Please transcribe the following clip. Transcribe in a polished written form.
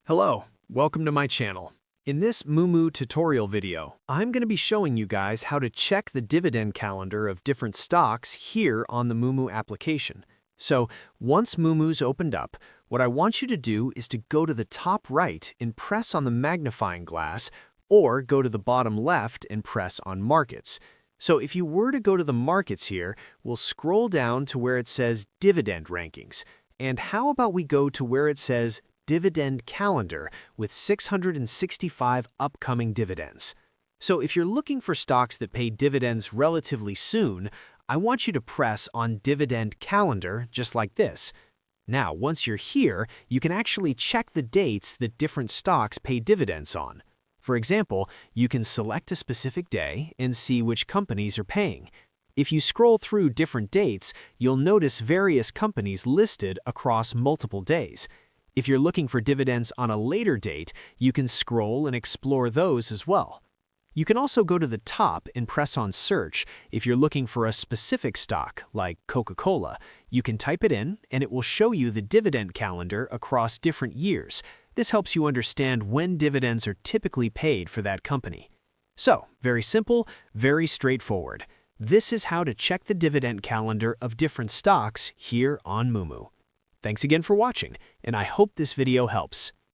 Hello, welcome to my channel. In this Moomoo tutorial video, I'm going to be showing you guys how to check the dividend calendar of different stocks here on the Moomoo application. So once Moomoo's opened up, what I want you to do is to go to the top right and press on the magnifying glass, or go to the bottom left and press on Markets. So if you were to go to the Markets here, we'll scroll down to where it says Dividend Rankings. And how about we go to where it says Dividend Calendar with 665 upcoming dividends. So if you're looking for stocks that pay dividends relatively soon, I want you to press on Dividend Calendar just like this. Now, once you're here, you can actually check the dates that different stocks pay dividends on. For example, you can select a specific day and see which companies are paying. If you scroll through different dates, you'll notice various companies listed across multiple days. If you're looking for dividends on a later date, you can scroll and explore those as well. You can also go to the top and press on Search. If you're looking for a specific stock, like Coca-Cola, you can type it in and it will show you the dividend calendar across different years. This helps you understand when dividends are typically paid for that company. So, very simple, very straightforward. This is how to check the dividend calendar of different stocks here on Moomoo. Thanks again for watching, and I hope this video helps.